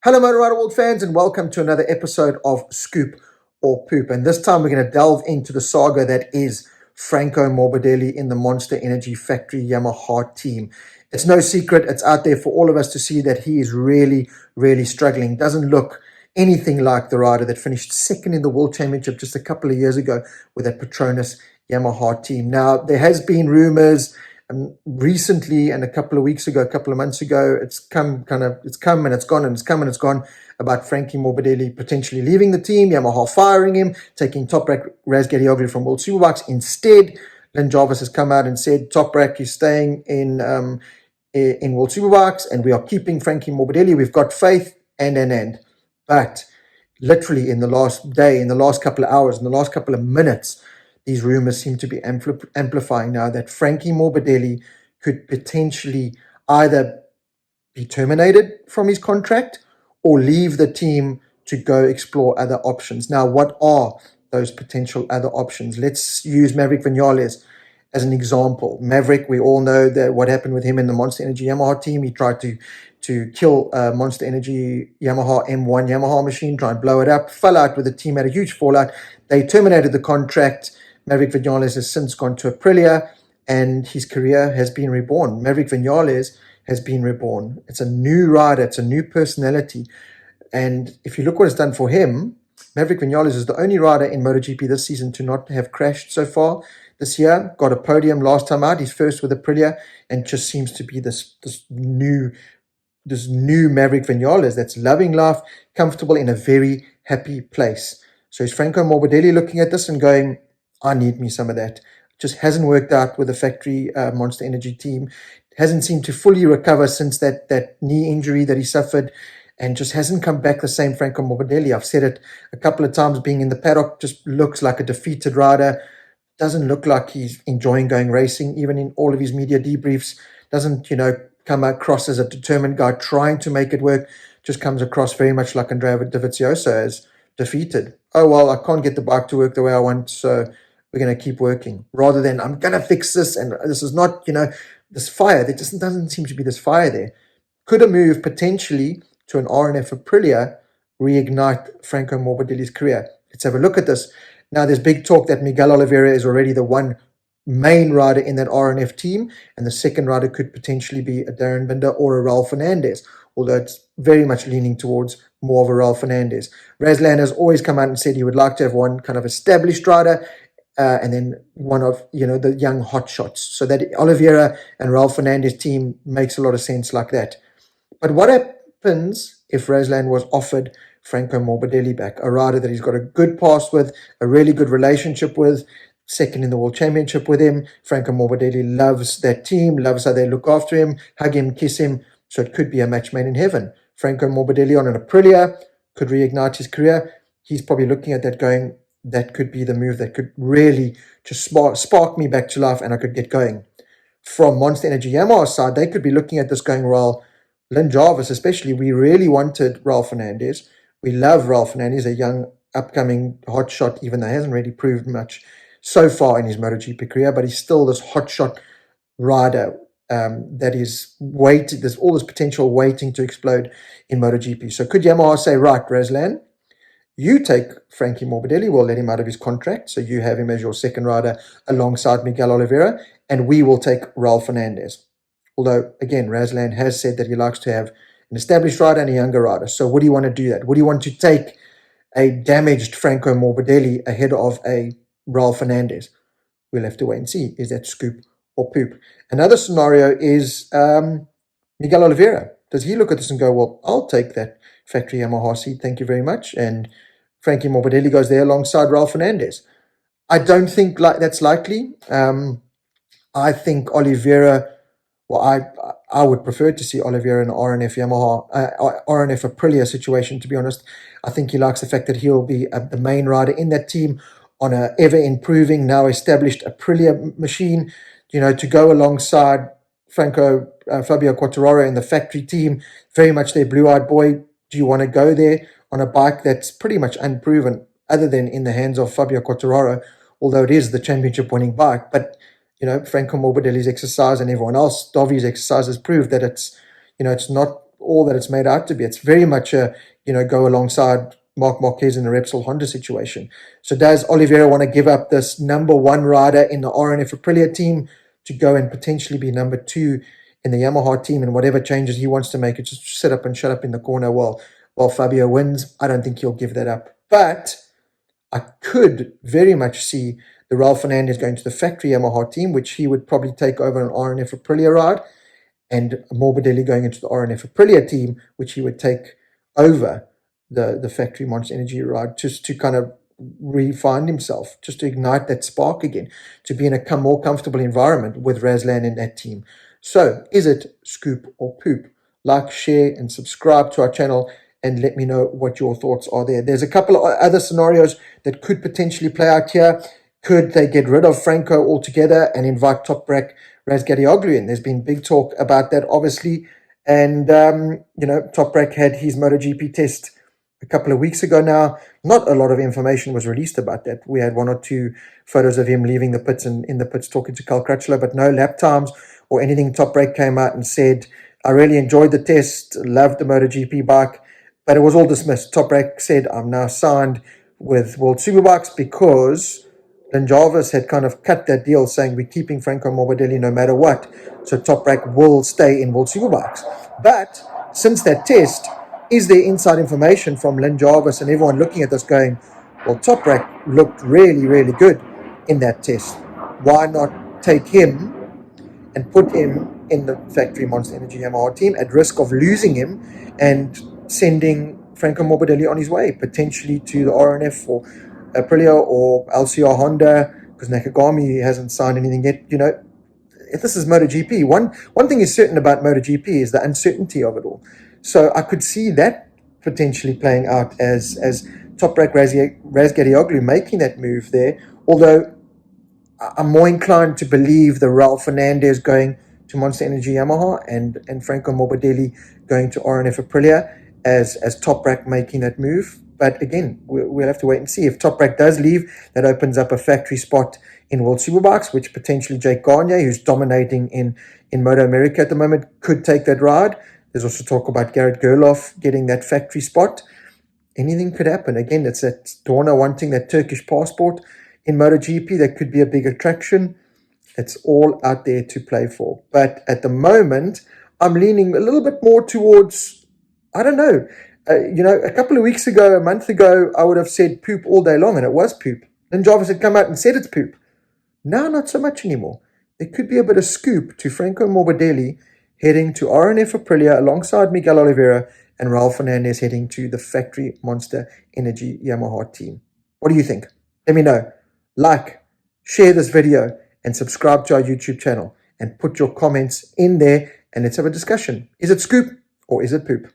Hello, Motor Rider World fans, and welcome to another episode of Scoop or Poop. And this time we're going to delve into the saga that is Franco Morbidelli in the Monster Energy Factory Yamaha team. It's no secret, it's out there for all of us to see that he is really, really struggling. Doesn't look anything like the rider that finished second in the World Championship just a couple of years ago with that Petronas Yamaha team. Now, there has been rumors recently and a couple of weeks ago, a couple of months ago, it's come and it's gone and it's come and it's gone about Frankie Morbidelli potentially leaving the team, Yamaha firing him, taking Toprak Razgali from World Superbikes instead. Lynn Jarvis has come out and said Toprak is staying in World Superbikes and we are keeping Frankie Morbidelli. We've got faith and. But literally in the last day, in the last couple of hours, in the last couple of minutes, these rumors seem to be amplifying now that Frankie Morbidelli could potentially either be terminated from his contract or leave the team to go explore other options. Now, what are those potential other options? Let's use Maverick Vinales as an example. Maverick, we all know that what happened with him in the Monster Energy Yamaha team. He tried to kill Monster Energy Yamaha M1 Yamaha machine, try and blow it up, fell out with the team, had a huge fallout. They terminated the contract. Maverick Vinales has since gone to Aprilia, and his career has been reborn. Maverick Vinales has been reborn. It's a new rider. It's a new personality. And if you look what it's done for him, Maverick Vinales is the only rider in MotoGP this season to not have crashed so far this year. Got a podium last time out. He's first with Aprilia, and just seems to be this new Maverick Vinales that's loving life, comfortable in a very happy place. So is Franco Morbidelli looking at this and going, I need me some of that? Just hasn't worked out with the factory Monster Energy team. Hasn't seemed to fully recover since that knee injury that he suffered, and just hasn't come back the same Franco Morbidelli. I've said it a couple of times, being in the paddock, just looks like a defeated rider. Doesn't look like he's enjoying going racing, even in all of his media debriefs. Doesn't, come across as a determined guy trying to make it work. Just comes across very much like Andrea Dovizioso, as defeated. Oh, well, I can't get the bike to work the way I want, so we're going to keep working. Rather than, I'm going to fix this, and this is not, this fire. There just doesn't seem to be this fire there. Could a move potentially to an RNF Aprilia reignite Franco Morbidelli's career? Let's have a look at this. Now, there's big talk that Miguel Oliveira is already the one main rider in that RNF team, and the second rider could potentially be a Darren Binder or a Raul Fernandez, although it's very much leaning towards more of a Raul Fernandez. Razlan has always come out and said he would like to have one kind of established rider, and then one of, the young hotshots. So that Oliveira and Raul Fernandez team makes a lot of sense like that. But what happens if Razlan was offered Franco Morbidelli back, a rider that he's got a good past with, a really good relationship with, second in the World Championship with him? Franco Morbidelli loves that team, loves how they look after him, hug him, kiss him, so it could be a match made in heaven. Franco Morbidelli on an Aprilia could reignite his career. He's probably looking at that going, that could be the move that could really just spark me back to life and I could get going. From Monster Energy Yamaha's side, they could be looking at this going, well, Lynn Jarvis especially, we really wanted Raul Fernandez. We love Raul Fernandez, a young, upcoming hotshot, even though he hasn't really proved much so far in his MotoGP career, but he's still this hotshot rider that is waiting. There's all this potential waiting to explode in MotoGP. So could Yamaha say, right, Razlan, you take Frankie Morbidelli, we'll let him out of his contract, so you have him as your second rider alongside Miguel Oliveira, and we will take Raul Fernandez. Although, again, Razlan has said that he likes to have an established rider and a younger rider. So would he want to do that? Would he want to take a damaged Franco Morbidelli ahead of a Raul Fernandez? We'll have to wait and see. Is that scoop or poop? Another scenario is Miguel Oliveira. Does he look at this and go, well, I'll take that factory Yamaha seat, thank you very much, and Frankie Morbidelli goes there alongside Raul Fernandez? I don't think that's likely. I think Oliveira, well, I would prefer to see Oliveira in an RNF Yamaha, RNF Aprilia situation, to be honest. I think he likes the fact that he'll be the main rider in that team on a ever-improving, now established Aprilia machine, to go alongside Fabio Quartararo in the factory team, very much their blue-eyed boy. Do you want to go there on a bike that's pretty much unproven, other than in the hands of Fabio Quartararo, although it is the championship-winning bike? But Franco Morbidelli's exercise and everyone else, Dovi's exercise, has proved that it's not all that it's made out to be. It's very much a, go alongside Marc Marquez in the Repsol Honda situation. So does Oliveira want to give up this number one rider in the RNF Aprilia team to go and potentially be number two in the Yamaha team, and whatever changes he wants to make, it just sit up and shut up in the corner while Fabio wins? I don't think he'll give that up. But I could very much see the Raul Fernandez going to the factory Yamaha team, which he would probably take over an RNF Aprilia ride, and Morbidelli going into the RNF Aprilia team, which he would take over the factory Monster Energy ride, just to kind of refine himself, just to ignite that spark again, to be in a more comfortable environment with Razlan in that team. So, is it scoop or poop? Like, share, and subscribe to our channel, and let me know what your thoughts are there. There's a couple of other scenarios that could potentially play out here. Could they get rid of Franco altogether and invite Toprak Razali in? There's been big talk about that, obviously. And, Toprak had his MotoGP test a couple of weeks ago now. Not a lot of information was released about that. We had one or two photos of him leaving the pits and in the pits talking to Cal Crutchlow, but no lap times or anything. Toprak came out and said, I really enjoyed the test, loved the MotoGP bike, but it was all dismissed. Toprak said, I'm now signed with World Superbikes because Lynn Jarvis had kind of cut that deal, saying we're keeping Franco Morbidelli no matter what. So Toprak will stay in World Superbikes. But since that test, is there inside information from Lynn Jarvis and everyone looking at this going, well, Toprak looked really, really good in that test. Why not take him and put him in the factory Monster Energy Yamaha team at risk of losing him and sending Franco Morbidelli on his way, potentially to the RNF or Aprilia or LCR Honda, because Nakagami hasn't signed anything yet. If this is MotoGP, one thing is certain about MotoGP is the uncertainty of it all. So I could see that potentially playing out as Toprak Razali making that move there, although I'm more inclined to believe the Raul Fernandez going to Monster Energy Yamaha and Franco Morbidelli going to RNF Aprilia as Toprak making that move. But again, we'll have to wait and see. If Toprak does leave, that opens up a factory spot in World Superbikes, which potentially Jake Gagne, who's dominating in Moto America at the moment, could take that ride. There's also talk about Garrett Gerloff getting that factory spot. Anything could happen. Again, it's that Dorna wanting that Turkish passport in MotoGP. That could be a big attraction. It's all out there to play for. But at the moment, I'm leaning a little bit more towards, I don't know, a couple of weeks ago, a month ago, I would have said poop all day long, and it was poop. Then Jarvis had come out and said it's poop. Now, not so much anymore. There could be a bit of scoop to Franco Morbidelli heading to RNF Aprilia alongside Miguel Oliveira, and Raul Fernandez heading to the factory Monster Energy Yamaha team. What do you think? Let me know. Like, share this video, and subscribe to our YouTube channel. And put your comments in there, and let's have a discussion. Is it scoop or is it poop?